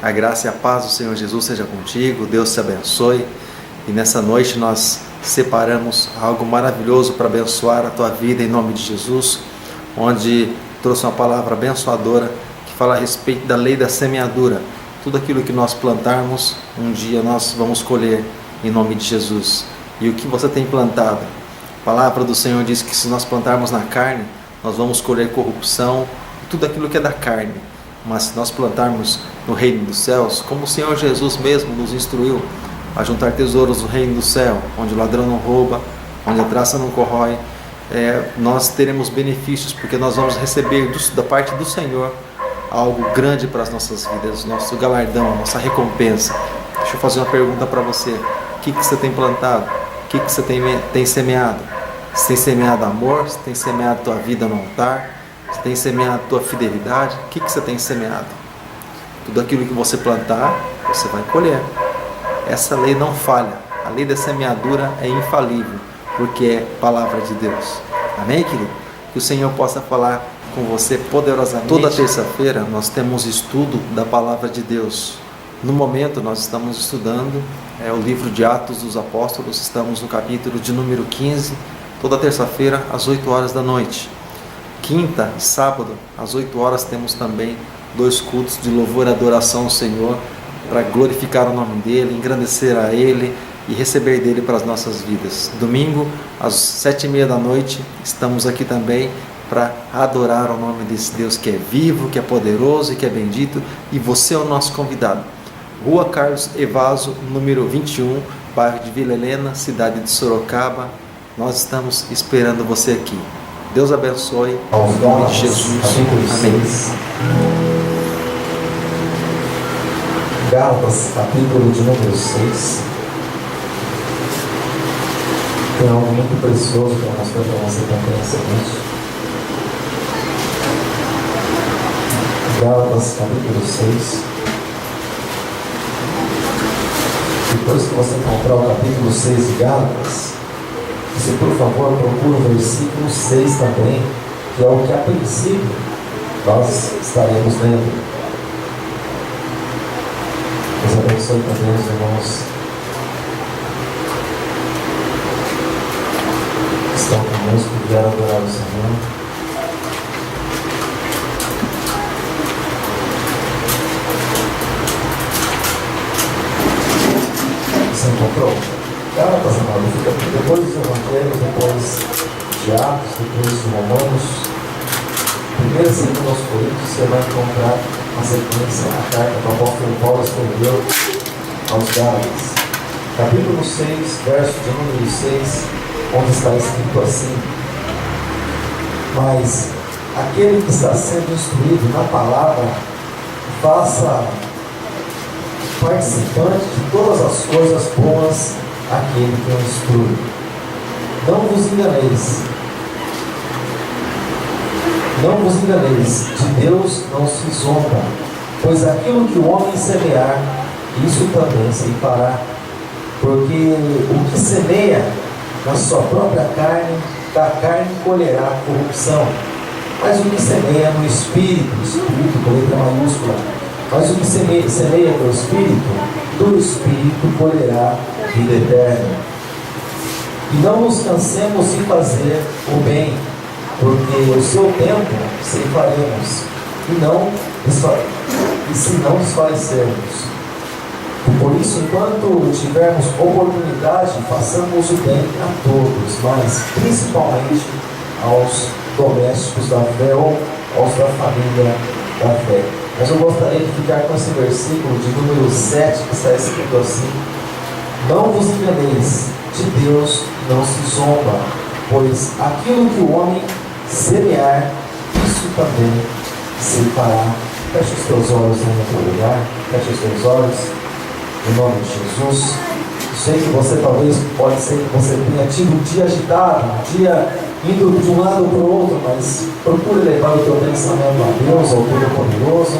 A graça e a paz do Senhor Jesus seja contigo, Deus te abençoe. E nessa noite nós separamos algo maravilhoso para abençoar a tua vida em nome de Jesus, onde trouxe uma palavra abençoadora que fala a respeito da lei da semeadura. Tudo aquilo que nós plantarmos, um dia nós vamos colher em nome de Jesus. E o que você tem plantado? A palavra do Senhor diz que se nós plantarmos na carne, nós vamos colher corrupção, tudo aquilo que é da carne. Mas se nós plantarmos no reino dos céus, como o Senhor Jesus mesmo nos instruiu a juntar tesouros no reino do céu, onde o ladrão não rouba, onde a traça não corrói, nós teremos benefícios, porque nós vamos receber da parte do Senhor algo grande para as nossas vidas, nosso galardão, nossa recompensa. Deixa eu fazer uma pergunta para você. O que você tem plantado? O que você tem semeado? Você tem semeado amor? Você tem semeado a tua vida no altar? Você tem semeado a tua fidelidade? O que você tem semeado? Tudo aquilo que você plantar, você vai colher. Essa lei não falha. A lei da semeadura é infalível, porque é palavra de Deus. Amém, querido? Que o Senhor possa falar com você poderosamente. Toda terça-feira nós temos estudo da palavra de Deus. No momento nós estamos estudando o livro de Atos dos Apóstolos, estamos no capítulo de número 15, toda terça-feira às 8 horas da noite. Quinta e sábado às 8 horas temos também 2 cultos de louvor e adoração ao Senhor, para glorificar o nome dEle, engrandecer a Ele e receber dEle para as nossas vidas. Domingo às 7h30 da noite estamos aqui também para adorar o nome desse Deus que é vivo, que é poderoso e que é bendito, e você é o nosso convidado. Rua Carlos Evaso, número 21, bairro de Vila Helena, cidade de Sorocaba. Nós estamos esperando você aqui. Deus abençoe, em nome de Jesus. Amém. Gálatas, capítulo de número 6. Tem algo muito precioso para mostrar para você também essa noite. Gálatas, capítulo 6. Depois que você encontrar o capítulo 6 de Gálatas, você, por favor, procura o versículo 6 também, que é o que a princípio nós estaremos lendo. Deus abençoe também os irmãos que estão conosco, que vieram adorar o Senhor. Você encontrou? Gálatas, amado, fica depois dos Evangelhos, depois de Atos, depois de Romanos, 1 e 2 Coríntios, você vai encontrar a sequência, a carta que o apóstolo Paulo escreveu aos Gálatas. Capítulo 6, verso de número 6, onde está escrito assim: mas aquele que está sendo instruído na palavra, faça participante de todas as coisas boas aquele que o instrui. Não vos enganeis. Não vos enganeis, de Deus não se zomba, pois aquilo que o homem semear, isso também se fará. Porque o que semeia na sua própria carne, da carne colherá corrupção. Mas o que semeia no Espírito com letra maiúscula, mas o que semeia no Espírito, do Espírito colherá vida eterna. E não nos cansemos de fazer o bem, porque o seu tempo ceifaremos, e se não desfalecermos. E por isso, enquanto tivermos oportunidade, façamos o bem a todos, mas principalmente aos domésticos da fé ou aos da família da fé. Mas eu gostaria de ficar com esse versículo de número 7, que está escrito assim: não vos enganeis, de Deus não se zomba, pois aquilo que o homem semear, isso também se fará. Feche os teus olhos em outro lugar, feche os teus olhos, em nome de Jesus. Sei que você talvez, pode ser que você tenha tido um dia agitado, um dia indo de um lado para o outro, mas procure levar o teu pensamento a Deus, ao Todo-Poderoso,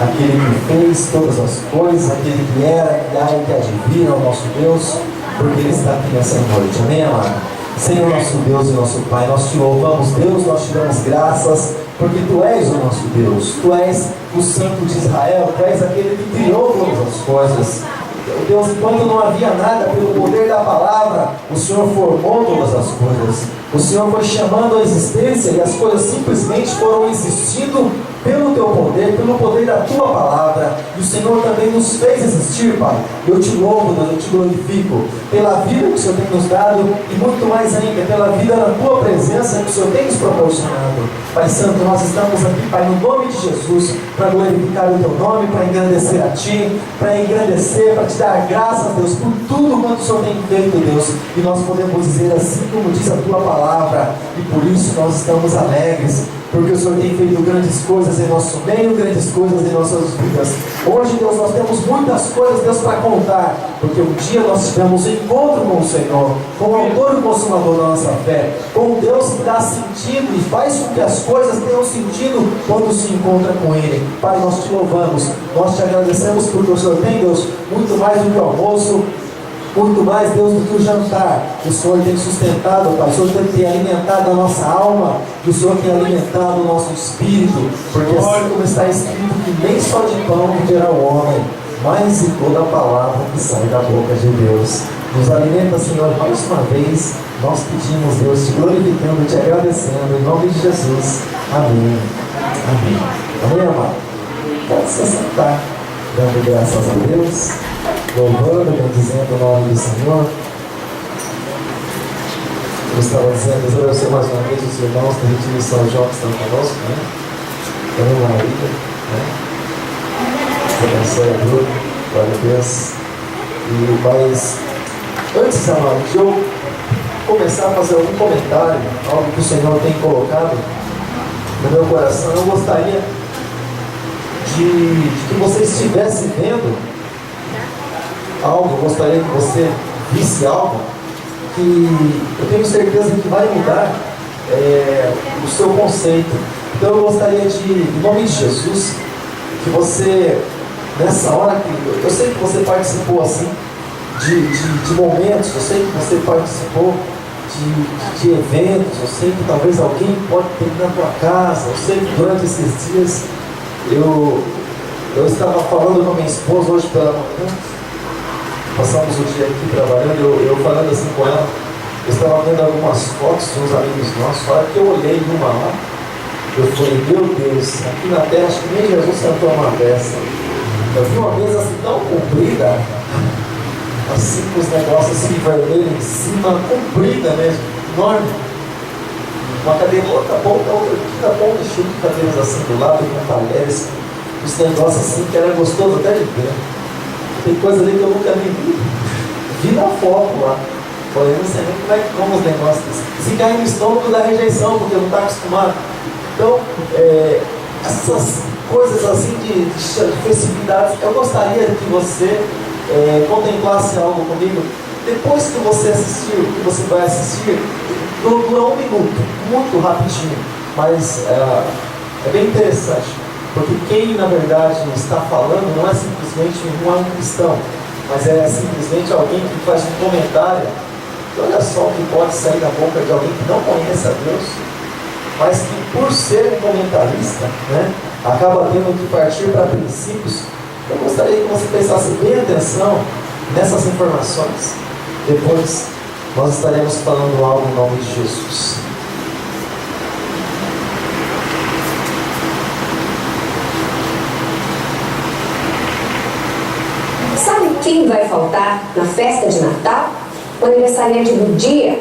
aquele que fez todas as coisas, aquele que era, que há e que advira ao nosso Deus, porque Ele está aqui nessa noite. Amém, amado? Senhor nosso Deus e nosso Pai, nós te louvamos, Deus, nós te damos graças porque Tu és o nosso Deus, Tu és o Santo de Israel, Tu és aquele que criou todas as coisas. Deus, enquanto não havia nada, pelo poder da palavra, o Senhor formou todas as coisas. O Senhor foi chamando a existência e as coisas simplesmente foram existindo pelo Teu poder, pelo poder da Tua palavra. E o Senhor também nos fez existir, Pai. Eu Te louvo, Deus, eu Te glorifico pela vida que o Senhor tem nos dado e muito mais ainda, pela vida na Tua presença que o Senhor tem nos proporcionado. Pai Santo, nós estamos aqui, Pai, no nome de Jesus, para glorificar o Teu nome, para engrandecer a Ti, para engrandecer, para Te dar graças, Deus, por tudo quanto o Senhor tem feito, Deus. E nós podemos dizer assim como diz a Tua palavra, e por isso nós estamos alegres, porque o Senhor tem feito grandes coisas em nosso meio, grandes coisas em nossas vidas. Hoje, Deus, nós temos muitas coisas, Deus, para contar, porque um dia nós tivemos um encontro com o Senhor, com o autor e consumador da nossa fé, com o Deus que dá sentido e faz com que as coisas tenham sentido quando se encontra com Ele. Pai, nós Te louvamos, nós Te agradecemos porque o Senhor tem, Deus, muito mais do que o almoço, muito mais, Deus, do que o jantar. O Senhor tem sustentado, Pai. O Senhor tem alimentado a nossa alma. E o Senhor tem alimentado o nosso espírito. Porque assim como está escrito que nem só de pão viverá o homem, mas de toda a palavra que sai da boca de Deus. Nos alimenta, Senhor, mais uma vez. Nós pedimos, Deus, Te glorificando, Te agradecendo. Em nome de Jesus. Amém. Amém. Amém, amado? Pode se sentar. Dando graças a Deus. Louvando, bendizendo o nome do Senhor. Eu estava dizendo, Deus abençoe mais uma vez os irmãos do Retiro de São João que estão conosco, né? Também Maria, né? Deus abençoe a Deus, glória a Deus. Mas, antes, amado, de eu começar a fazer algum comentário, algo que o Senhor tem colocado no meu coração, eu gostaria de que você estivesse vendo algo, eu gostaria que você visse algo que eu tenho certeza que vai mudar o seu conceito. Então eu gostaria em nome de Jesus, que você, nessa hora que eu sei que você participou assim, de momentos, eu sei que você participou de eventos, eu sei que talvez alguém pode ter ido na tua casa, eu sei que durante esses dias eu estava falando com a minha esposa hoje pela manhã. Passamos o dia aqui trabalhando, eu falando assim com ela, eu estava vendo algumas fotos de uns amigos nossos, a hora que eu olhei numa lá, eu falei, meu Deus, aqui na terra acho que nem Jesus sentou uma dessa. Eu vi uma mesa assim tão comprida, assim com os negócios assim vermelhos em cima, comprida mesmo, enorme. Uma cadeira, outra ponta, cheia de cadeiras assim do lado, com talheres, os negócios assim que era gostoso até de ver. Tem coisa ali que eu nunca vi. Vi na foto lá. Falei, não sei nem como os negócios. Se cair no estômago dá rejeição, porque não está acostumado. Então, essas coisas assim de festividades, eu gostaria que você contemplasse algo comigo. Depois que você assistir, que você vai assistir, dura 1 minuto, muito rapidinho. Mas é bem interessante. Porque quem, na verdade, está falando não é simplesmente um cristão, mas é simplesmente alguém que faz um comentário. E olha só o que pode sair da boca de alguém que não conhece a Deus, mas que, por ser um comentarista, né, acaba tendo que partir para princípios. Eu gostaria que você prestasse bem atenção nessas informações. Depois, nós estaremos falando algo em nome de Jesus. Quem vai faltar na festa de Natal? O aniversariante do dia.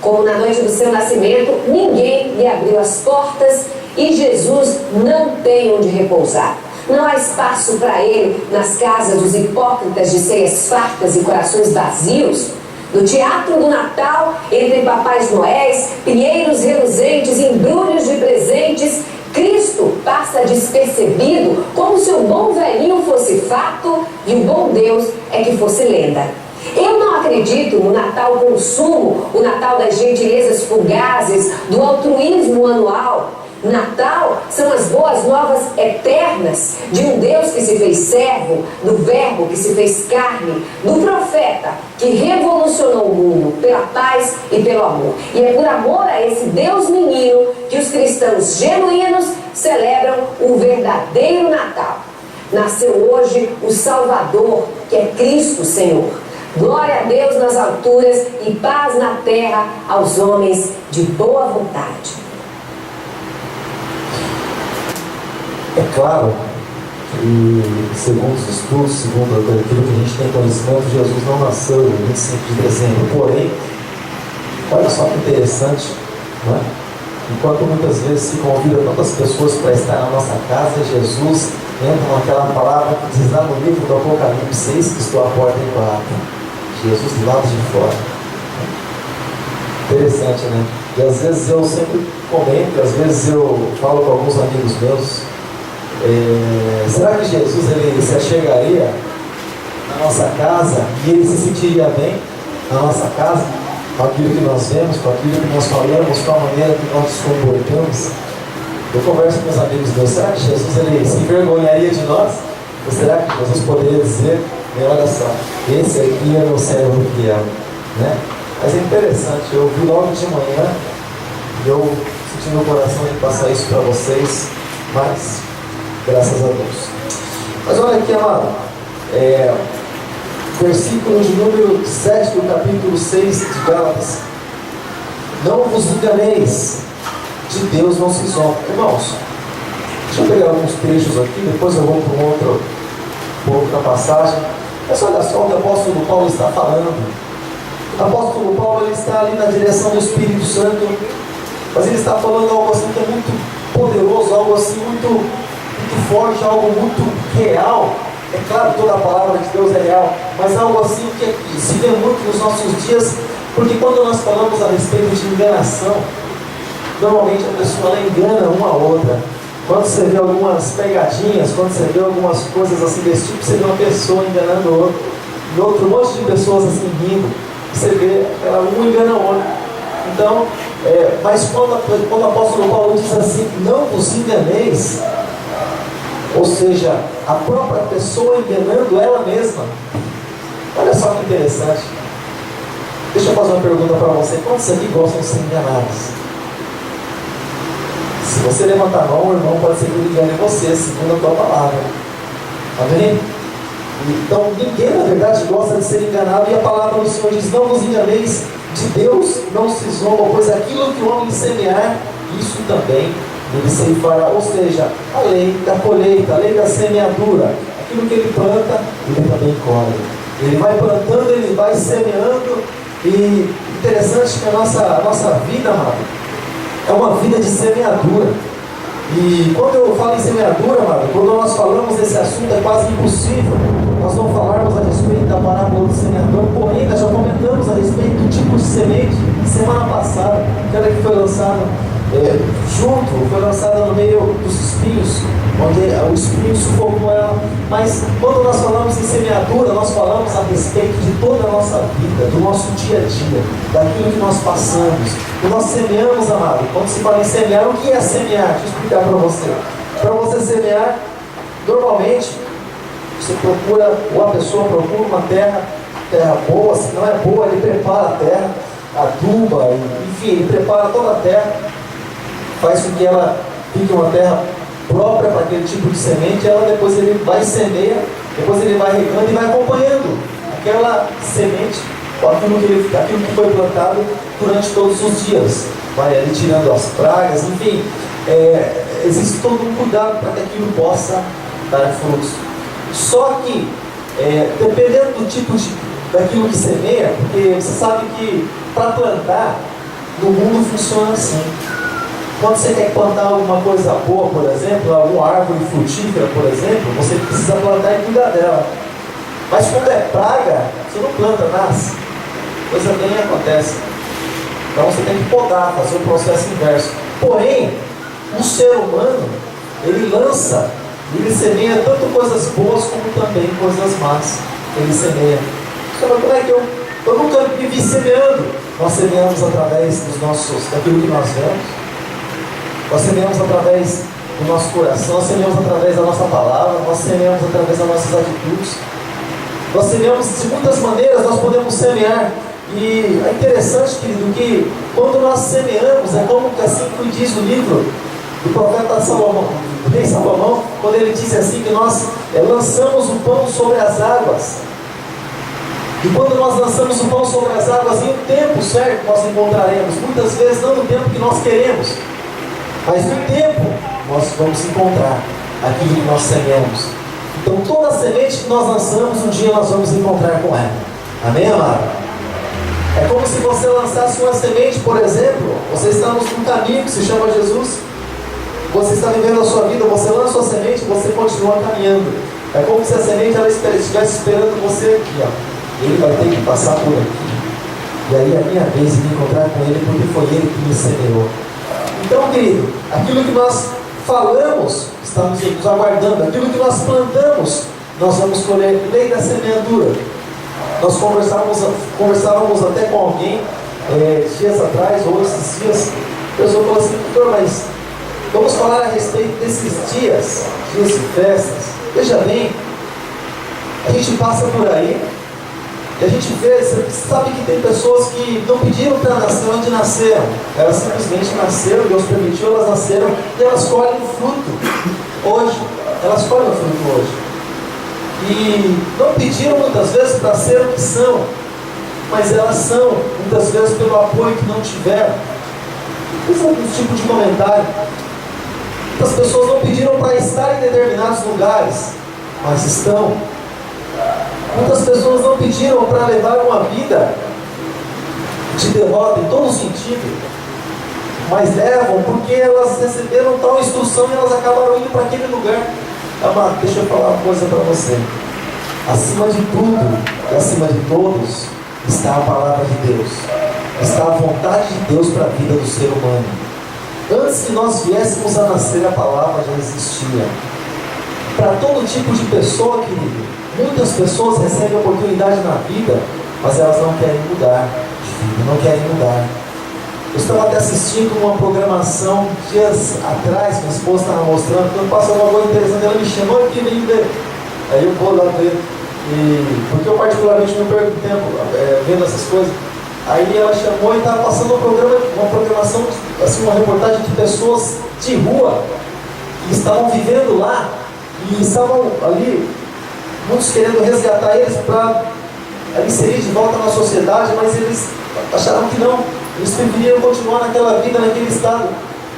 Como na noite do seu nascimento, ninguém lhe abriu as portas e Jesus não tem onde repousar. Não há espaço para ele nas casas dos hipócritas de ceias fartas e corações vazios. No teatro do Natal, entre papais noéis, pinheiros reluzentes, embrulhos de presentes, Cristo passa despercebido, como se o bom velhinho fosse fato e o bom Deus é que fosse lenda. Eu não acredito no Natal consumo, o Natal das gentilezas fugazes, do altruísmo anual. Natal são as boas novas eternas de um Deus que se fez servo, do Verbo que se fez carne, do profeta que revolucionou o mundo pela paz e pelo amor. E é por amor a esse Deus menino que os cristãos genuínos celebram o verdadeiro Natal. Nasceu hoje o Salvador, que é Cristo Senhor. Glória a Deus nas alturas e paz na terra aos homens de boa vontade. É claro que, segundo os estudos, segundo aquilo que a gente tem conhecimento, Jesus não nasceu no 25 de dezembro. Porém, olha só que interessante, não é? Enquanto muitas vezes se convida tantas pessoas para estar na nossa casa, Jesus entra naquela palavra que diz lá no livro do Apocalipse: eis que estou à porta e bato. Jesus do lado de fora. Interessante, né? E às vezes eu sempre comento, às vezes eu falo com alguns amigos meus, será que Jesus ele se achegaria na nossa casa e ele se sentiria bem na nossa casa, com aquilo que nós vemos, com aquilo que nós falamos, com a maneira que nós nos comportamos? Eu converso com meus amigos meus, será que Jesus ele se envergonharia de nós? Ou será que Jesus poderia dizer: olha só, esse aqui é meu servo fiel, né? Mas é interessante, eu vi logo de manhã, eu senti no coração de passar isso para vocês, mas graças a Deus. Mas olha aqui, amado, versículo de número 7 do capítulo 6 de Gálatas: não vos enganeis, de Deus não se zomba. Irmãos, deixa eu pegar alguns trechos aqui, depois eu vou para outra passagem. Mas olha só o que o apóstolo Paulo está falando. O apóstolo Paulo ele está ali na direção do Espírito Santo, mas ele está falando algo assim que é muito poderoso, algo assim muito forte, algo muito real. É claro, toda a palavra de Deus é real, mas algo assim que se vê muito nos nossos dias, porque quando nós falamos a respeito de enganação, normalmente a pessoa ela engana uma a outra. Quando você vê algumas pegadinhas, quando você vê algumas coisas assim desse tipo, você vê uma pessoa enganando outra, e outro monte de pessoas assim rindo, você vê um engana o outro. Então, mas quando o apóstolo Paulo diz assim: não vos enganeis, ou seja, a própria pessoa enganando ela mesma. Olha só que interessante. Deixa eu fazer uma pergunta para você: quantos aqui gostam de ser enganados? Se você levantar a mão, o irmão pode ser que ele engane você, segundo a tua palavra. Amém? Então, ninguém na verdade gosta de ser enganado, e a palavra do Senhor diz: não vos enganeis, de Deus não se zomba, pois aquilo que o homem semear, isso também ele ceifará. Ou seja, a lei da colheita, a lei da semeadura, aquilo que ele planta, ele também colhe. Ele vai plantando, ele vai semeando, e interessante que a nossa vida, amado, é uma vida de semeadura. E quando eu falo em semeadura, amado, quando nós falamos desse assunto, é quase impossível nós não falarmos a respeito da parábola do semeador. Porém, nós já comentamos a respeito do tipo de semente semana passada, aquela que foi lançada foi lançada no meio dos espinhos, onde o espinho sufocou ela. Mas quando nós falamos em semeadura, nós falamos a respeito de toda a nossa vida, do nosso dia a dia, daquilo que nós passamos, que nós semeamos, amado. Quando se fala em semear, o que é semear? Deixa eu explicar para você. Para você semear, normalmente você procura, ou a pessoa procura uma terra boa. Se não é boa, ele prepara a terra, aduba, enfim, ele prepara toda a terra, faz com que ela fique uma terra própria para aquele tipo de semente. Ela depois ele vai semeia, depois ele vai regando e vai acompanhando aquela semente, aquilo que foi plantado durante todos os dias, vai ali tirando as pragas, enfim, existe todo um cuidado para que aquilo possa dar frutos. Só que dependendo do tipo daquilo que semeia, porque você sabe que para plantar no mundo funciona assim. Quando você quer plantar alguma coisa boa, por exemplo, alguma árvore frutífera, por exemplo, você precisa plantar e cuidar dela. Mas quando é praga, você não planta, nasce. Coisa bem acontece. Então você tem que podar, fazer o processo inverso. Porém, o ser humano, ele lança, ele semeia tanto coisas boas como também coisas más. Ele semeia. Você fala: como é que eu nunca me vi semeando? Nós semeamos através daquilo que nós vemos. Nós semeamos através do nosso coração, nós semeamos através da nossa palavra, nós semeamos através das nossas atitudes. Nós semeamos de muitas maneiras, nós podemos semear. E é interessante, querido, que quando nós semeamos, é como que assim que diz o livro do profeta Salomão, do rei Salomão, quando ele disse assim que nós lançamos o pão sobre as águas. E quando nós lançamos o pão sobre as águas, em um tempo certo nós encontraremos, muitas vezes não no tempo que nós queremos, mas no tempo nós vamos encontrar aquilo que nós semeamos. Então toda semente que nós lançamos, um dia nós vamos encontrar com ela. Amém, amado? É como se você lançasse uma semente, por exemplo, você está num caminho que se chama Jesus, você está vivendo a sua vida, você lança a sua semente, você continua caminhando. É como se a semente ela estivesse esperando você aqui, ó. Ele vai ter que passar por aqui. E aí é a minha vez de me encontrar com ele, porque foi ele que me semeou. Então, querido, aquilo que nós falamos está nos aguardando. Aquilo que nós plantamos, nós vamos colher. Lei da semeadura. Nós conversávamos até com alguém dias atrás, ou esses dias. A pessoa falou assim: doutor, mas vamos falar a respeito desses dias de festas. Veja bem, a gente passa por aí e a gente vê, você sabe que tem pessoas que não pediram para nascer onde nasceram. Elas simplesmente nasceram, Deus permitiu, elas nasceram e elas colhem o fruto hoje. Elas colhem o fruto hoje. E não pediram muitas vezes para ser o que são, mas elas são, muitas vezes pelo apoio que não tiveram. Esse é um tipo de comentário. Muitas pessoas não pediram para estar em determinados lugares, mas estão. Muitas pessoas não pediram para levar uma vida de derrota em todo sentido, mas levam porque elas receberam tal instrução e elas acabaram indo para aquele lugar. Amado, deixa eu falar uma coisa para você. Acima de tudo e acima de todos está a palavra de Deus, está a vontade de Deus para a vida do ser humano. Antes que nós viéssemos a nascer, a palavra já existia. Para todo tipo de pessoa, querido, muitas pessoas recebem oportunidade na vida, mas elas não querem mudar de vida, não querem mudar. Eu estava até assistindo uma programação dias atrás, minha esposa estava mostrando, quando passou uma coisa interessante, ela me chamou aqui, vem ver. Aí eu vou lá ver, porque eu particularmente não perco tempo vendo essas coisas. Aí ela chamou e estava passando uma programação, assim, uma reportagem de pessoas de rua, que estavam vivendo lá, e estavam ali, muitos querendo resgatar eles para inserir de volta na sociedade, mas eles acharam que não, eles preferiram continuar naquela vida, naquele estado.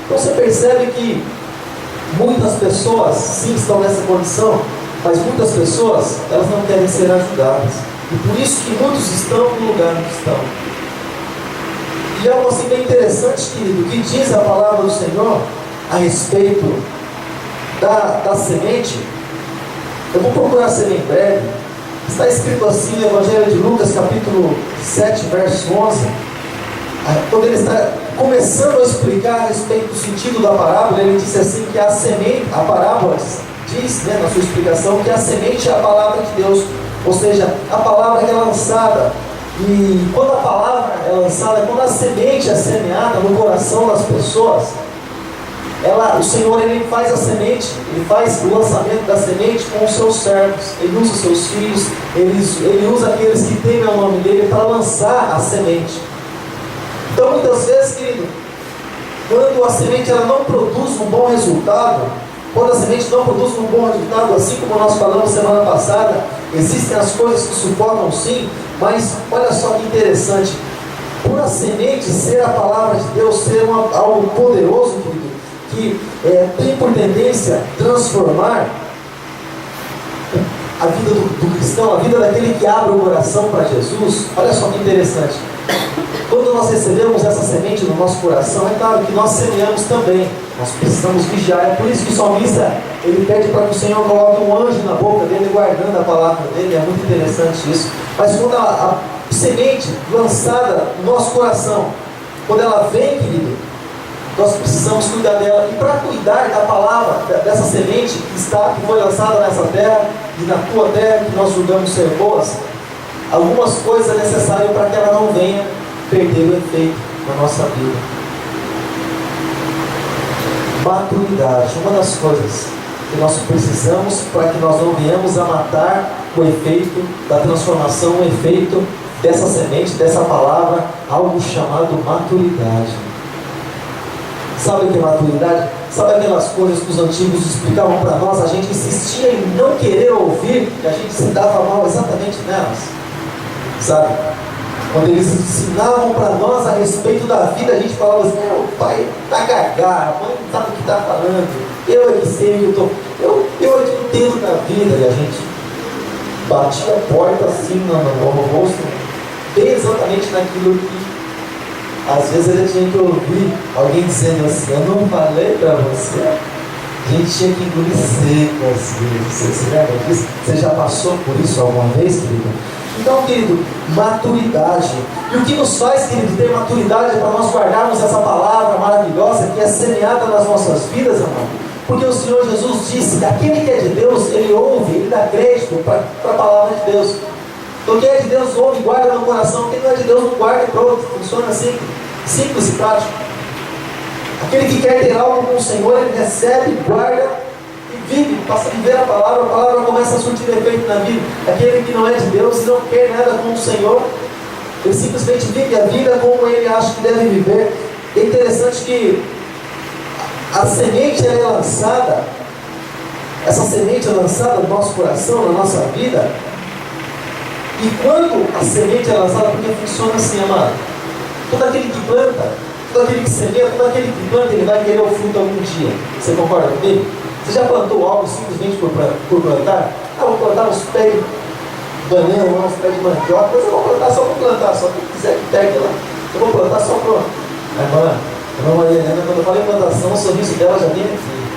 Então você percebe que muitas pessoas sim estão nessa condição, mas muitas pessoas, elas não querem ser ajudadas, e por isso que muitos estão no lugar onde estão. E algo assim bem interessante, querido, que diz a palavra do Senhor a respeito da semente. Eu vou procurar ser bem breve. Está escrito assim no Evangelho de Lucas, capítulo 7, verso 11. Quando ele está começando a explicar a respeito do sentido da parábola, ele disse assim que a semente, a parábola diz, na sua explicação, que a semente é a palavra de Deus, ou seja, a palavra que é lançada. E quando a palavra é lançada, quando a semente é semeada no coração das pessoas, o Senhor ele faz a semente, ele faz o lançamento da semente com os seus servos, ele usa os seus filhos, ele usa aqueles que temem o nome dele para lançar a semente. Então muitas vezes, querido, quando a semente ela não produz um bom resultado, quando a semente não produz um bom resultado, assim como nós falamos semana passada, existem as coisas que sufocam sim, mas olha só que interessante, por a semente ser a palavra de Deus, ser algo poderoso, querido, que tem por tendência transformar a vida do cristão, a vida daquele que abre o coração para Jesus. Olha só que interessante, quando nós recebemos essa semente no nosso coração, é claro que nós semeamos também, nós precisamos vigiar. É por isso que o salmista ele pede para que o Senhor coloque um anjo na boca dele, guardando a palavra dele. É muito interessante isso. Mas quando a semente lançada no nosso coração, quando ela vem, querido, nós precisamos cuidar dela. E para cuidar da palavra, dessa semente que foi lançada nessa terra e na tua terra, que nós julgamos ser boas, algumas coisas é necessário para que ela não venha perder o efeito na nossa vida. maturidade. Uma das coisas que nós precisamos para que nós não venhamos a matar o efeito da transformação, o efeito dessa semente, dessa palavra, algo chamado maturidade. Sabe o que é maturidade? Sabe aquelas coisas que os antigos explicavam para nós, a gente insistia em não querer ouvir, e a gente se dava mal exatamente nelas? Sabe? Quando eles ensinavam para nós a respeito da vida, a gente falava assim: o pai tá cagado, a mãe não sabe o que está falando, eu é que sei, eu é que entendo da vida. E a gente batia a porta assim no rosto, bem exatamente naquilo que às vezes ele tinha que ouvir alguém dizendo assim: eu não falei para você. A gente tinha que engolir seco às vezes. Você se lembra disso? Você já passou por isso alguma vez, querido? Então, querido, maturidade. E o que nos faz, querido, ter maturidade para nós guardarmos essa palavra maravilhosa que é semeada nas nossas vidas, amado? Porque o Senhor Jesus disse que aquele que é de Deus, ele ouve, ele dá crédito para a palavra de Deus. Então, quem é de Deus ouve e guarda no coração. Quem não é de Deus não guarda e pronto. Funciona assim, simples e prático. Aquele que quer ter algo com o Senhor, ele recebe, guarda e vive, passa a viver a palavra começa a surtir efeito na vida. Aquele que não é de Deus e não quer nada com o Senhor, ele simplesmente vive a vida como ele acha que deve viver. É interessante que a semente ela é lançada, essa semente é lançada no nosso coração, na nossa vida. E quando a semente é lançada, porque funciona assim, amado, todo aquele que planta, todo aquele que semeia, todo aquele que planta, ele vai querer o fruto algum dia. Você concorda comigo? Você já plantou algo simplesmente por plantar? Ah, vou plantar uns pés de banana, uns pés de mandioca, mas eu vou plantar só para plantar, só quem quiser que pegue lá. Eu vou plantar só para... Irmã Maria Helena, quando eu falei plantação, o sorriso dela já vem aqui.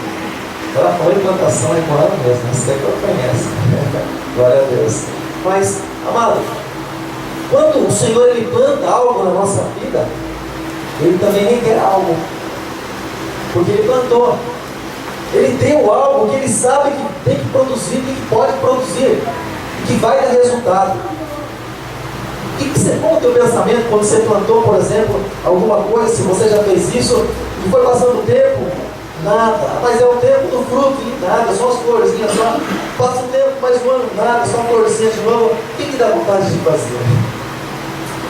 Ela falou em plantação aí com ela mesmo, isso daqui eu conheço. Glória a Deus. Mas, amado, quando o Senhor ele planta algo na nossa vida, ele também requer algo, porque ele plantou, ele deu algo que ele sabe que tem que produzir, que pode produzir, que vai dar resultado. E que você põe o teu pensamento quando você plantou, por exemplo, alguma coisa, se você já fez isso, e foi passando o tempo, nada, mas é o tempo do fruto, e nada, só as florzinhas, só passa o tempo, mais um ano, nada, só florzinha de novo. O que dá vontade de fazer?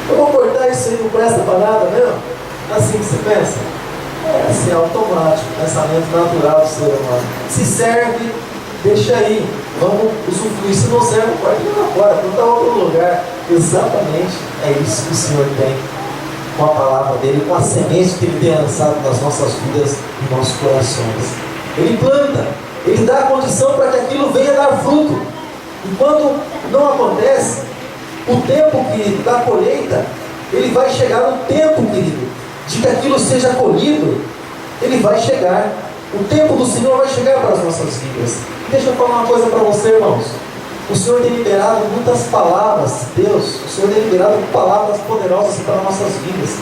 Eu vou cortar isso aí, não presta para nada mesmo? Assim que você pensa? É assim, automático, pensamento natural do ser humano. Se serve, deixa aí, vamos usufruir. Se não serve, pode ir lá fora, planta outro lugar. Exatamente, é isso que o Senhor tem com a palavra dele, com a semente que ele tem lançado nas nossas vidas e nossos corações. Ele planta, ele dá a condição para que aquilo venha dar fruto. E quando não acontece, o tempo, querido, da colheita, ele vai chegar no tempo, querido, de que aquilo seja colhido, ele vai chegar. O tempo do Senhor vai chegar para as nossas vidas. Deixa eu falar uma coisa para você, irmãos. O Senhor tem liberado muitas palavras de Deus. O Senhor tem liberado palavras poderosas para as nossas vidas.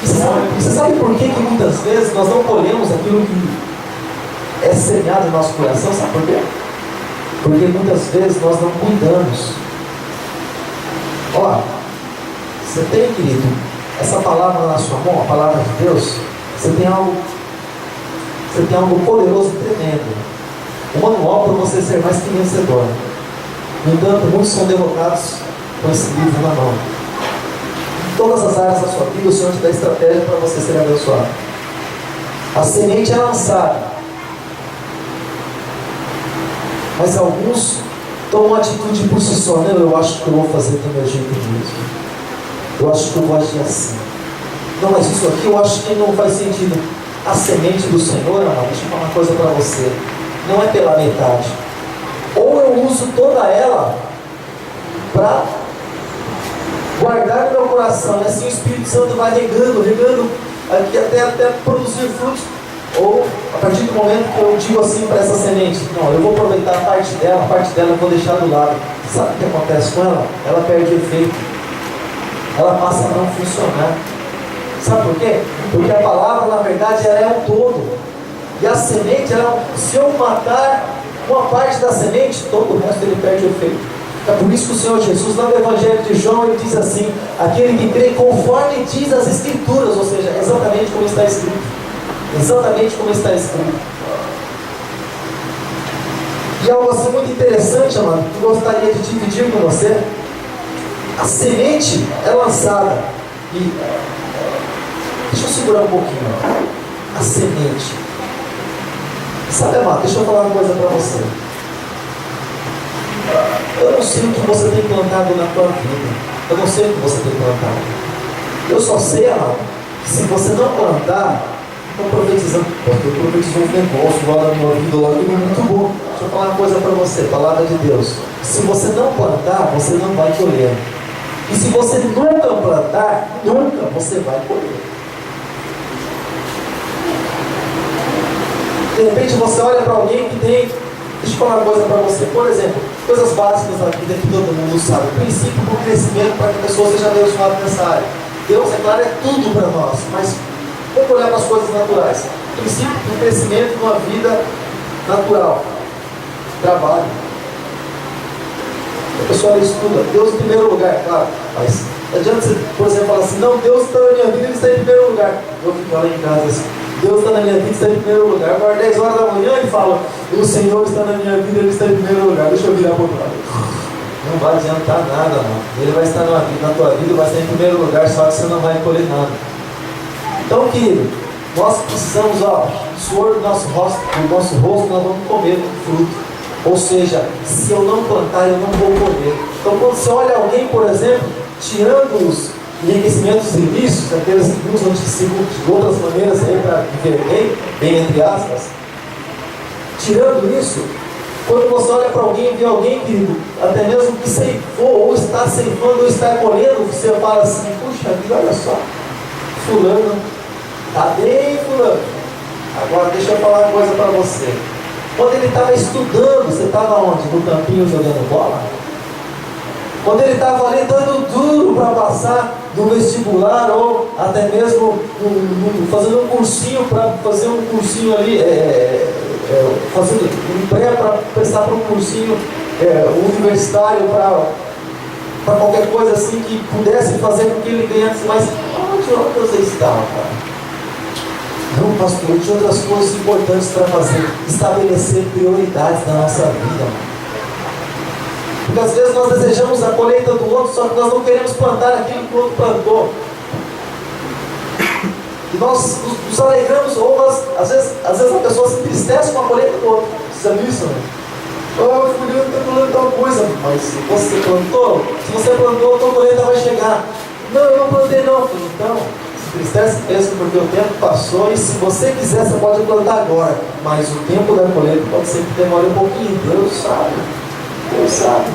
E você sabe por que muitas vezes nós não colhemos aquilo que é semeado no nosso coração? Sabe por quê? Porque muitas vezes nós não cuidamos. Ó, você tem, querido, essa palavra na sua mão, a palavra de Deus, você tem algo poderoso e tremendo. Um manual para você ser mais que vencedor. No entanto, muitos são derrotados com esse livro na mão. Em todas as áreas da sua vida, o Senhor te dá estratégia para você ser abençoado. A semente é lançada, mas alguns tomam atitude por si só. Não, eu acho que eu vou fazer do meu jeito mesmo. Eu acho que eu vou agir assim. Não, mas isso aqui eu acho que não faz sentido. A semente do Senhor, amado, deixa eu falar uma coisa para você. Não é pela metade. Ou eu uso toda ela para guardar no meu coração, e assim o Espírito Santo vai regando aqui até produzir frutos. Ou a partir do momento que eu digo assim para essa semente, não, eu vou aproveitar a parte dela eu vou deixar do lado. Sabe o que acontece com ela? Ela perde efeito. Ela passa a não funcionar. Sabe por quê? Porque a palavra, na verdade, ela é um todo. E a semente, se eu matar uma parte da semente, todo o resto ele perde o efeito. É por isso que o Senhor Jesus, lá no Evangelho de João, ele diz assim: aquele que crê conforme diz as Escrituras, ou seja, exatamente como está escrito. exatamente como está escrito. E algo assim muito interessante, amado, que eu gostaria de dividir com você. A semente é lançada. E deixa eu segurar um pouquinho. A semente. Sabe, amado, deixa eu falar uma coisa para você. Eu não sei o que você tem plantado na tua vida. Eu não sei o que você tem plantado. Eu só sei, amado, que se você não plantar, estou profetizando, porque eu profetizo um negócio lá na minha vida, lá tudo muito bom. Deixa eu falar uma coisa para você, palavra de Deus. Se você não plantar, você não vai colher. E se você nunca plantar, nunca você vai colher. De repente você olha para alguém que tem, deixa eu falar uma coisa para você, por exemplo, coisas básicas na vida que todo mundo sabe, o princípio do crescimento para que a pessoa seja abençoada nessa área. Deus, é claro, é tudo para nós, mas vamos olhar para as coisas naturais. O princípio do crescimento de uma vida natural. Trabalho. A pessoa estuda, Deus em primeiro lugar, claro, mas não adianta você, por exemplo, falar assim, não, Deus está na minha vida, Ele está em primeiro lugar. Eu fico lá em casa assim, Deus está na minha vida, está em primeiro lugar. Agora 10 horas da manhã e fala, o Senhor está na minha vida, Ele está em primeiro lugar. Deixa eu virar para o outro lado. Não vai adiantar nada, mano. Ele vai estar na tua vida, vai estar em primeiro lugar, só que você não vai colher nada. Então, querido, nós precisamos, o suor do nosso rosto, nós vamos comer fruto. Ou seja, se eu não plantar, eu não vou colher. Então, quando você olha alguém, por exemplo, tirando os enriquecimentos ilícitos, aqueles que usam de outras maneiras para viver bem entre aspas, tirando isso, quando você olha para alguém e vê alguém, querido, até mesmo que ceifou, ou está ceifando, ou está colhendo, você fala assim, puxa vida, olha só, fulano, está bem fulano. Agora deixa eu falar uma coisa para você. Quando ele estava estudando, você estava onde? No campinho jogando bola? Quando ele estava ali dando duro para passar no vestibular, ou até mesmo fazendo um cursinho, para fazer um cursinho ali, fazendo um pré para prestar para um cursinho universitário, para qualquer coisa assim que pudesse fazer com que ele ganhasse mais. Onde você estava, cara? Não, pastor, eu tinha outras coisas importantes para fazer. Estabelecer prioridades na nossa vida. Porque às vezes nós desejamos a colheita do outro, só que nós não queremos plantar aquilo que o outro plantou. E nós nos alegramos, ou às vezes a pessoa se entristece com a colheita do outro. Você sabe isso, né? Oh, fulano está falando tal coisa. Mas se você plantou, a tua colheita vai chegar. Não, eu não plantei não. Então, se entristece mesmo porque o tempo passou, e se você quiser, você pode plantar agora. Mas o tempo da colheita pode ser que demore um pouquinho. Deus sabe. Deus sabe.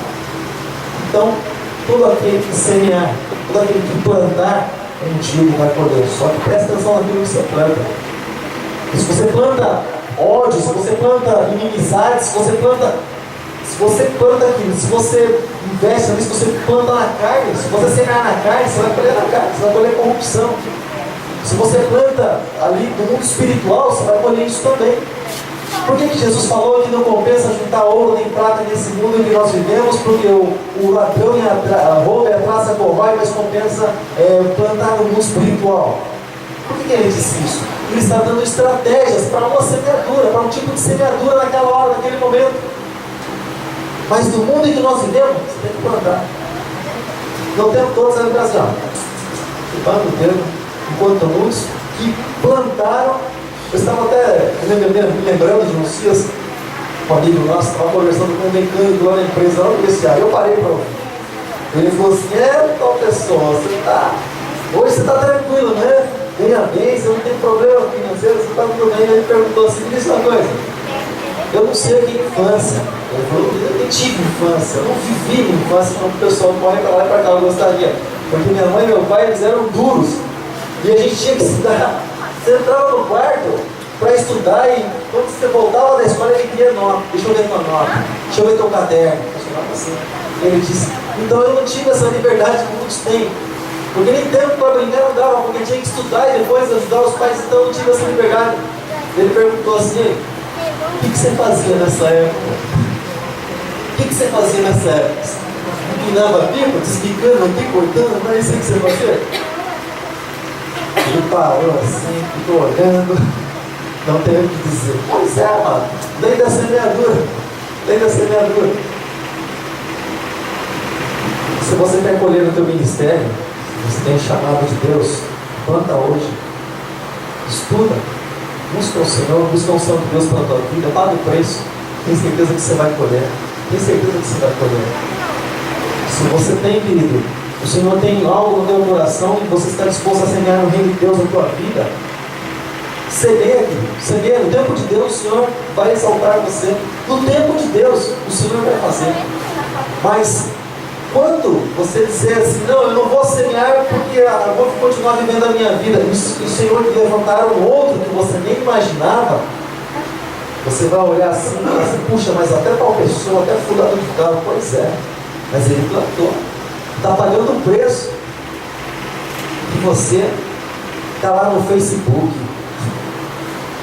Então, todo aquele que semear, todo aquele que plantar, um dia ele vai colher. Só que presta atenção naquilo que você planta. E se você planta ódio, se você planta inimizade, se você planta aquilo, se você investe ali, se você planta na carne, se você semear na carne, você vai colher na carne, você vai colher corrupção. Se você planta ali no mundo espiritual, você vai colher isso também. Por que Jesus falou que não compensa juntar ouro nem prata nesse mundo em que nós vivemos? Porque o ladrão e a rouba e a traça corrói, mas compensa plantar no mundo espiritual. Por que ele disse isso? Ele está dando estratégias para uma semeadura, para um tipo de semeadura naquela hora, naquele momento. Mas no mundo em que nós vivemos, você tem que plantar. Não temos todos ali assim, levanta o dedo, enquanto muitos que plantaram. Eu estava até me lembrando de uns dias, um amigo nosso estava conversando com um mecânico lá na empresa, lá no vestiário. Eu parei para ouvir. Ele falou assim, tal pessoa, hoje você está tranquilo, né? Ganha bem, você não tem problema financeiro, você está tudo bem. Ele perguntou assim, me diz uma coisa, eu não sei o que é infância. Ele falou, eu nem tive infância, eu não vivi minha infância, como o pessoal corre para lá e para cá, eu gostaria. Porque minha mãe e meu pai, eles eram duros. E a gente tinha que estudar. Você entrava no quarto para estudar e quando você voltava da escola ele queria nota. Deixa eu ver tua nota, deixa eu ver teu caderno. Assim. Ele disse, então eu não tive essa liberdade que muitos têm. Porque nem tempo para brincar não dava, porque tinha que estudar e depois ajudar os pais, então eu não tive essa liberdade. Ele perguntou assim, o que você fazia nessa época? O que você fazia nessa época? Empinava a pipa, despicando aqui, cortando, não é isso que você fazia? Ele parou assim, ficou olhando. Não tenho o que dizer. Pois é, mano. Lei da semeadura. Lei da semeadura. Se você quer colher no teu ministério, você tem o chamado de Deus, planta hoje. Estuda. Busca o Senhor, busca o Santo Deus para a tua vida. Paga o preço. Tem certeza que você vai colher. Tem certeza que você vai colher. Se você tem, querido, o Senhor tem algo no teu coração e você está disposto a semear no reino de Deus na tua vida, semeia, semeia. No tempo de Deus, o Senhor vai exaltar você. No tempo de Deus, o Senhor vai fazer. Mas, quando você disser assim, não, eu não vou semear porque eu vou continuar vivendo a minha vida, e o Senhor te levantar um outro que você nem imaginava, você vai olhar assim e falar assim, puxa, mas até tal pessoa, até fulano de tal, pois é, mas ele plantou, está pagando o preço. E você está lá no Facebook,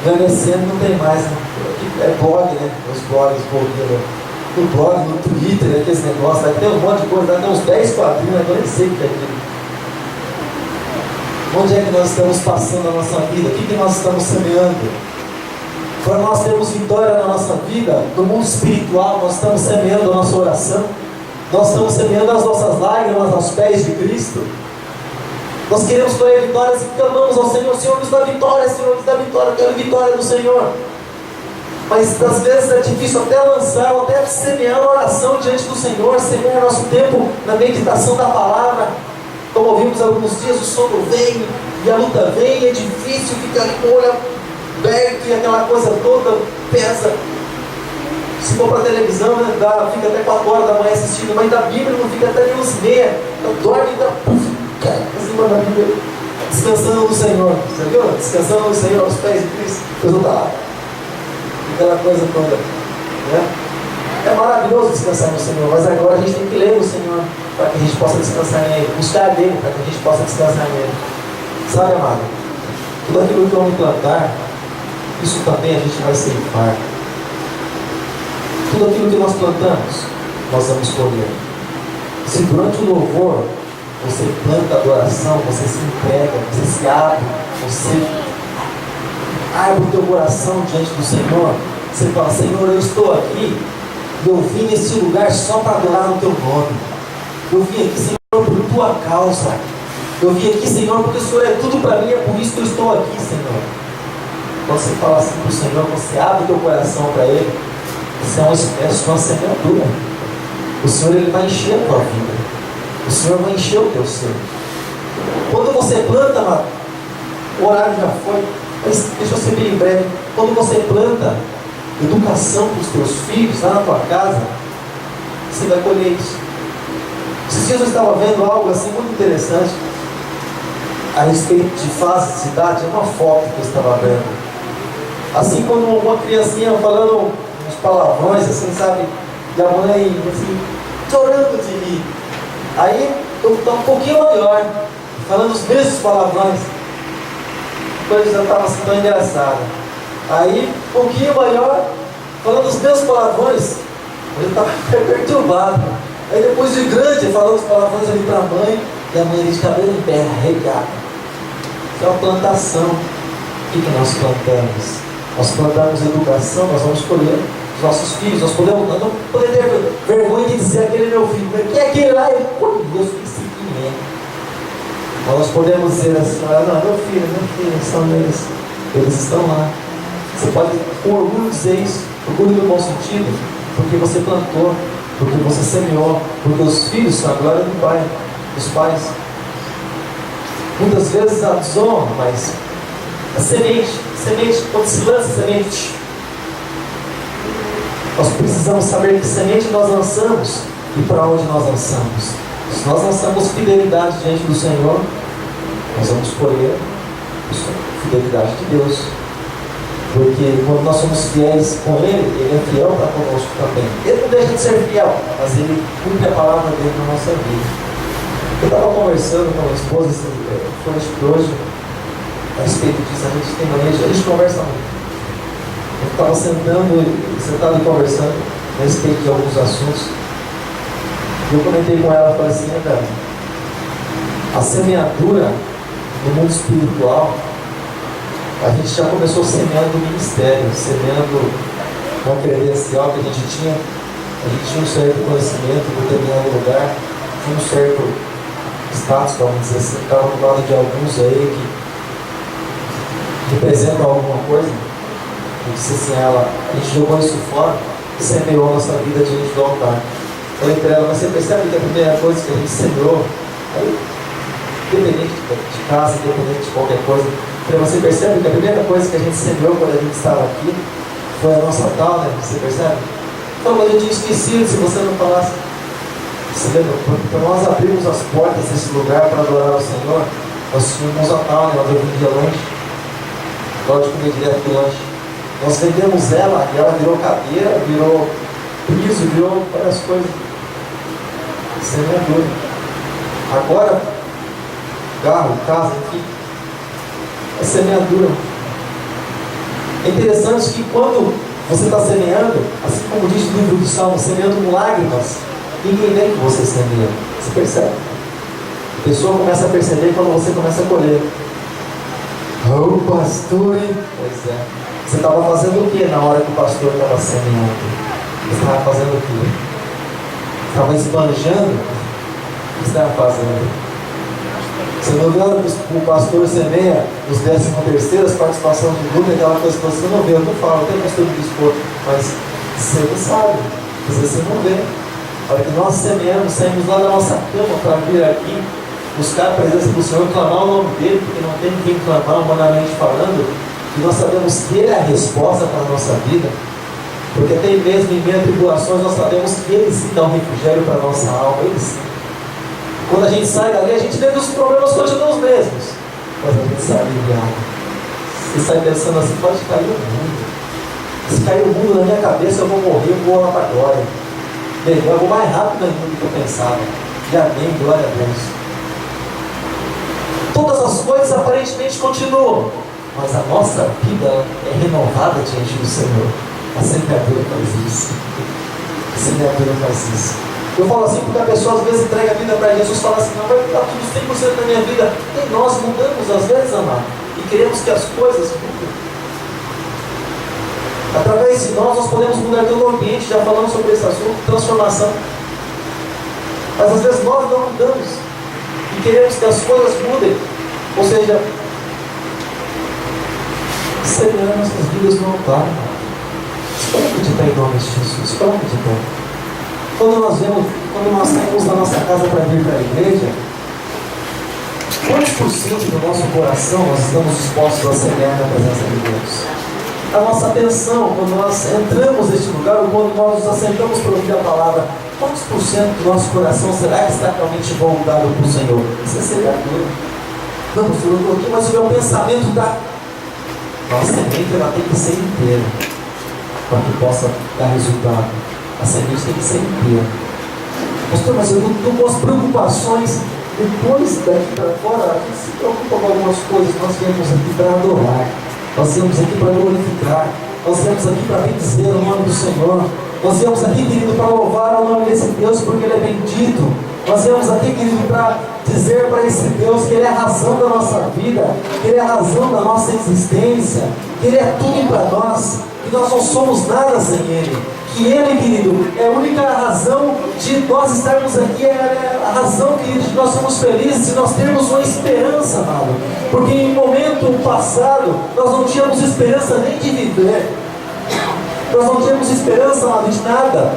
envelhecendo, não tem mais, né? É blog, né? Os blogs, no blog, no Twitter, aqueles negócios, tem um monte de coisa, tem uns 10 quadrinhos, eu nem sei o que é aquilo. Onde é que nós estamos passando a nossa vida? O que nós estamos semeando? Para nós termos vitória na nossa vida, no mundo espiritual, nós estamos semeando a nossa oração, nós estamos semeando as nossas lágrimas aos pés de Cristo. Nós queremos colher vitórias e clamamos ao Senhor, Senhor nos dá vitória, Senhor nos dá vitória, eu quero vitória do Senhor. Mas às vezes é difícil até lançar, ou até semear uma oração diante do Senhor, semear nosso tempo na meditação da palavra. Como ouvimos alguns dias, o sono vem, e a luta vem, e é difícil, fica ali com o olho aberto, e aquela coisa toda pesa. Se for para a televisão, né, fica até 4 horas da manhã assistindo, mas da Bíblia não fica até 11h30, dorme e cai em cima da Bíblia, descansando no Senhor. Você viu? Descansando no Senhor aos pés de Cristo. Deus está lá. Aquela coisa toda, né? É maravilhoso descansar no Senhor, mas agora a gente tem que ler o Senhor para que a gente possa descansar nele, buscar dele para que a gente possa descansar nele. Sabe, amado? Tudo aquilo que eu me plantar, isso também a gente vai ceifar. Tudo aquilo que nós plantamos, nós vamos colher. Se durante o louvor você planta adoração, você se entrega, você se abre, você abre o teu coração diante do Senhor, você fala, Senhor, eu estou aqui, e eu vim nesse lugar só para adorar o teu nome. Eu vim aqui, Senhor, por tua causa. Eu vim aqui, Senhor, porque o Senhor é tudo para mim, é por isso que eu estou aqui, Senhor. Quando você fala assim para o Senhor, você abre o teu coração para Ele, isso é uma semeadura. O Senhor, Ele vai encher a tua vida. O Senhor vai encher o teu ser. Quando você planta, o horário já foi, mas deixa eu ser bem breve. Quando você planta educação para os teus filhos lá na tua casa, você vai colher isso. Esses dias eu estava vendo algo assim muito interessante a respeito de fase de cidade, é uma foto que eu estava vendo. Assim, quando uma criancinha falando uns palavrões, assim, sabe, e a mãe assim, chorando de rir. Aí eu estava um pouquinho maior, falando os mesmos palavrões. Depois já estava assim tão engraçado. Aí, um pouquinho maior, falando os meus palavrões, eu estava perturbado. Aí depois de grande, falando os palavrões ali para a mãe, e a mãe ali de cabelo em pé, arregada. Isso é uma plantação. O que nós plantamos? Nós plantamos educação, nós vamos colher os nossos filhos. Nós não podemos ter vergonha de dizer aquele é meu filho. Quem é aquele lá? Eu esqueci quem é. Mas nós podemos dizer assim, não, meu filho, são eles. Eles estão lá. Você pode com orgulho dizer isso, orgulho no bom sentido, porque você plantou, porque você semeou, porque os filhos são a glória do Pai, dos pais. Muitas vezes a desonra, mas a semente, quando se lança a semente, nós precisamos saber que semente nós lançamos e para onde nós lançamos. Se nós lançamos fidelidade diante do Senhor, nós vamos colher a fidelidade de Deus. Porque quando nós somos fiéis com Ele, Ele é fiel para conosco também. Ele não deixa de ser fiel, mas Ele cumpre a palavra dele na nossa vida. Eu estava conversando com a minha esposa, foi hoje, a respeito disso, a gente tem mania, a gente conversa muito. Eu estava sentado e conversando a respeito de alguns assuntos. E eu comentei com ela, falei assim, cara, a semeadura no mundo espiritual, A gente já começou semeando o ministério, semeando uma credencial que a gente tinha. A gente tinha um certo conhecimento de determinado lugar, tinha um certo status, vamos dizer assim, estava do lado de alguns aí que representam alguma coisa. Eu disse assim, a gente jogou isso fora e semeou a nossa vida diante do altar. Falei para ela, mas você percebe que a primeira coisa que a gente semeou, aí, independente de casa, independente de qualquer coisa, falei, você percebe que a primeira coisa que a gente semeou quando a gente estava aqui foi a nossa tal, né? Você percebe? Então, eu tinha esquecido, se você não falasse. Você lembra? Quando nós abrimos as portas desse lugar para adorar o Senhor, nós tínhamos a tal, né? Nós vendia lanche. Gosto de comer direto do lanche. Nós vendemos ela e ela virou cadeira, virou piso, virou várias coisas. Semeadura. Agora, carro, casa, enfim, é semeadura. É interessante que quando você está semeando, assim como diz o livro do Salmo, semeando com lágrimas, ninguém vê que você semeia. Você percebe? A pessoa começa a perceber quando você começa a colher. Oh, pastor! Pois é. Você estava fazendo o que na hora que o pastor estava semeando? Você estava fazendo o quê? Estava esbanjando? O que você estava fazendo? Você não vê o pastor semeia nos 13ª, participação de grupo, aquela coisa que você não vê. Eu não falo, eu tenho costume de expor, mas você não sabe, às vezes você não vê. A hora que nós semeamos, saímos lá da nossa cama para vir aqui, buscar a presença do Senhor, clamar o nome dele, porque não tem quem clamar humanamente falando, e nós sabemos que ele é a resposta para a nossa vida, porque até mesmo em meio a tribulações nós sabemos que ele sim dá um refrigério para a nossa alma, ele sim. Quando a gente sai dali, a gente vê que os problemas continuam os mesmos, mas a gente sai aliviado. Você sai pensando assim, pode cair o mundo. Se cair o mundo na minha cabeça, eu vou morrer, eu vou lá para a glória. Melhor, eu vou mais rápido do que eu pensava. E amém, glória a Deus. Todas as coisas aparentemente continuam, mas a nossa vida é renovada diante do Senhor. A semeadura faz isso. A semeadura faz isso. Eu falo assim porque a pessoa às vezes entrega a vida para Jesus e fala assim, não vai ficar tudo 100% na minha vida. E nós mudamos às vezes, amado. E queremos que as coisas mudem. Através de nós podemos mudar todo o ambiente. Já falamos sobre esse assunto, transformação. Mas às vezes nós não mudamos. E queremos que as coisas mudem. Ou seja, semear nossas vidas no altar. Espera acreditar em nome de Jesus. Espera acreditar. Quando nós saímos da nossa casa para vir para a igreja, quantos por cento do nosso coração nós estamos dispostos a semear na presença de Deus? A nossa atenção, quando nós entramos neste lugar, ou quando nós nos assentamos para ouvir a palavra, quantos por cento do nosso coração será que está realmente voltado para o Senhor? Isso é semeadura. Não, pastor, eu estou aqui, mas o meu pensamento está... Nossa semente ela tem que ser inteira para que possa dar resultado. A semente tem que ser inteira. Pastor, mas eu estou com as preocupações. Depois daqui para fora, a gente se preocupa com algumas coisas. Nós viemos aqui para adorar. Nós viemos aqui para glorificar. Nós viemos aqui para bendizer o nome do Senhor. Nós viemos aqui, querido, para louvar o nome desse Deus, porque Ele é bendito. Nós viemos aqui, querido, para dizer para esse Deus que Ele é a razão da nossa vida, que Ele é a razão da nossa existência, que Ele é tudo para nós, que nós não somos nada sem Ele. Que Ele, querido, é a única razão de nós estarmos aqui, é a razão, querido, de nós somos felizes, de nós termos uma esperança, amado. Porque em um momento passado, nós não tínhamos esperança nem de viver. Nós não tínhamos esperança, amado, de nada.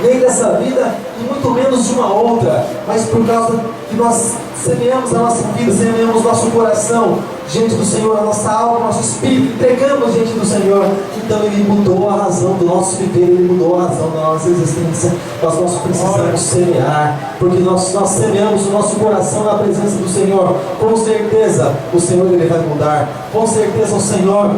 Nem dessa vida, e muito menos de uma outra. Mas por causa que nós semeamos a nossa vida, semeamos nosso coração diante do Senhor, a nossa alma, nosso espírito, entregamos diante do Senhor. Então Ele mudou a razão do nosso viver, Ele mudou a razão da nossa existência. Nós precisamos semear, porque nós semeamos o nosso coração na presença do Senhor. Com certeza o Senhor Ele vai mudar. Com certeza o Senhor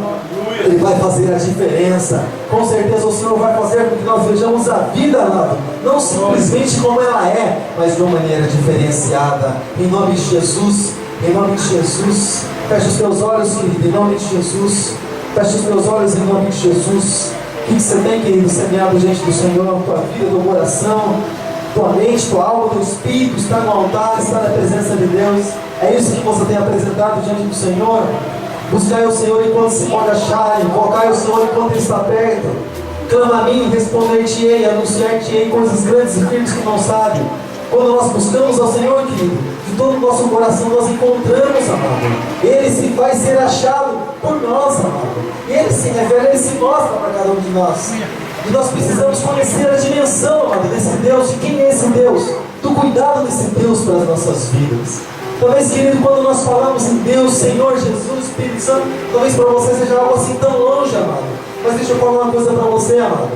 Ele vai fazer a diferença. Com certeza o Senhor vai fazer com que nós vejamos a vida, amado, não simplesmente como ela é, mas de uma maneira diferenciada. Em nome de Jesus, em nome de Jesus. Feche os teus olhos, querido, em nome de Jesus. Feche os teus olhos em nome de Jesus. O que você tem, querido, semeado diante do Senhor? Tua vida, teu coração, tua mente, tua alma, teu espírito está no altar, está na presença de Deus. É isso que você tem apresentado diante do Senhor. Buscai o Senhor enquanto se pode achar, invocai o Senhor enquanto Ele está perto. Clama a mim, responder-te-ei, anunciar-te-ei coisas grandes e firmes que não sabe. Quando nós buscamos ao Senhor, querido, de todo o nosso coração nós encontramos, amado. Ele se vai ser achado por nós, amado. Ele se revela, Ele se mostra para cada um de nós. E nós precisamos conhecer a dimensão, amado, desse Deus, de quem é esse Deus, do cuidado desse Deus para as nossas vidas. Talvez, querido, quando nós falamos em Deus, Senhor, Jesus, Espírito Santo, talvez para você seja algo assim tão longe, amado. Mas deixa eu falar uma coisa para você, amado.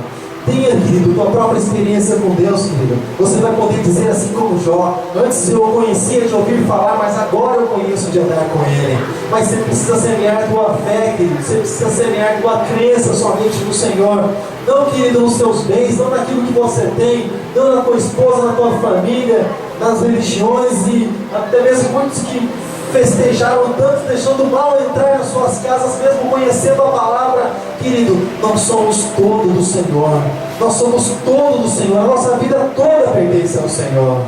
Tenha, querido, tua própria experiência com Deus, querido. Você vai poder dizer assim como Jó: antes eu o conhecia de ouvir falar, mas agora eu conheço de andar com Ele. Mas você precisa semear tua fé, querido. Você precisa semear tua crença somente no Senhor. Não, querido, nos seus bens, não naquilo que você tem, não na tua esposa, na tua família, nas religiões e até mesmo muitos que festejaram tanto, deixando o mal entrar nas suas casas, mesmo conhecendo a palavra. Querido, nós somos todo do Senhor. Nós somos todo do Senhor. A nossa vida toda pertence ao Senhor.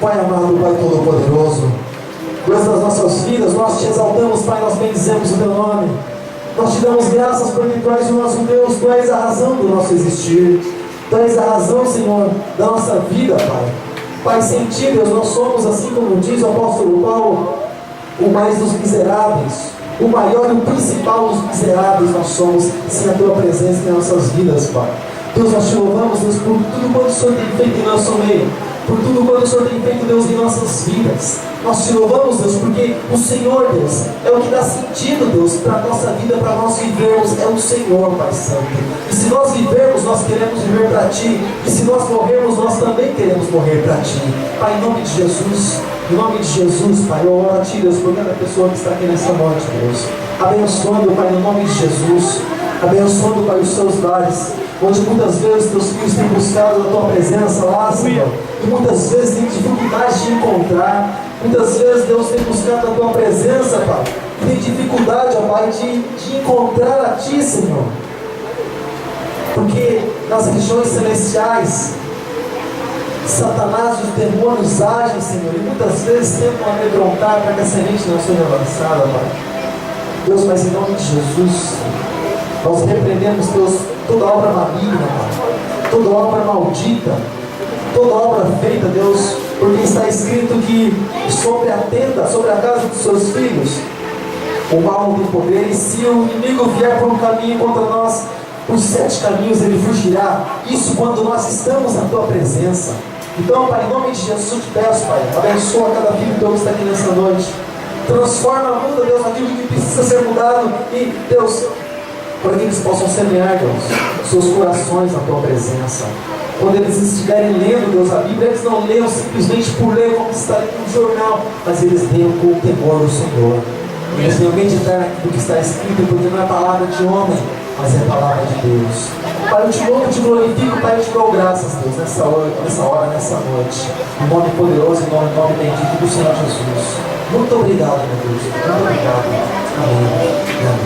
Pai amado, Pai todo-poderoso, Deus das nossas vidas, nós te exaltamos, Pai, nós bendizemos o teu nome. Nós te damos graças porque tu és o nosso Deus, tu és a razão do nosso existir. Tu és a razão, Senhor, da nossa vida, Pai. Pai, sem ti, Deus, nós somos, assim como diz o apóstolo Paulo, o mais dos miseráveis, o maior e o principal dos miseráveis nós somos, sem a tua presença em nossas vidas, Pai. Deus, nós te louvamos, Deus, por tudo quanto o Senhor tem feito em nosso meio, por tudo quanto o Senhor tem feito, Deus, em nossas vidas. Nós te louvamos, Deus, porque o Senhor, Deus, é o que dá sentido, Deus, para a nossa vida, para nós vivermos, é o Senhor, Pai Santo. E se nós vivermos, nós queremos viver para Ti, e se nós morrermos, nós também queremos morrer para Ti. Pai, em nome de Jesus, em nome de Jesus, Pai, eu oro a Ti, Deus, por cada pessoa que está aqui nessa noite, Deus. Abençoando, Pai, no nome de Jesus. Abençoando, Pai, os seus lares, onde muitas vezes teus filhos têm buscado a Tua presença lá, Senhor, e muitas vezes têm dificuldade de encontrar. Muitas vezes, Deus, tem buscado a Tua presença, Pai, e tem dificuldade, ó Pai, de encontrar a Ti, Senhor. Porque nas regiões celestiais, Satanás e os demônios agem, Senhor, e muitas vezes tentam amedrontar para que a semente não seja lançada, Pai. Deus, mas em nome de Jesus, nós repreendemos, Deus, toda obra maligna, Pai, toda obra maldita, toda obra feita, Deus, porque está escrito que sobre a tenda, sobre a casa dos seus filhos, o mal não tem poder, e se o inimigo vier por um caminho contra nós, por 7 caminhos ele fugirá. Isso quando nós estamos na Tua presença. Então, Pai, em nome de Jesus, eu te peço, Pai, abençoa cada filho teu que está aqui nessa noite. Transforma, muda, Deus, aquilo que precisa ser mudado. E, Deus, para que eles possam semear, Deus, seus corações na Tua presença. Quando eles estiverem lendo, Deus, a Bíblia, eles não leiam simplesmente por ler como está lendo no jornal, mas eles leiam com o temor do Senhor. Eles venham meditar naquilo que está escrito, porque não é palavra de homem, mas é a palavra de Deus. Pai, eu te louvo, eu te glorifico, Pai, eu te dou graças, Deus, nessa hora, nessa noite. Em nome poderoso, em nome bendito do Senhor Jesus. Muito obrigado, meu Deus. Muito obrigado. Amém. Amém.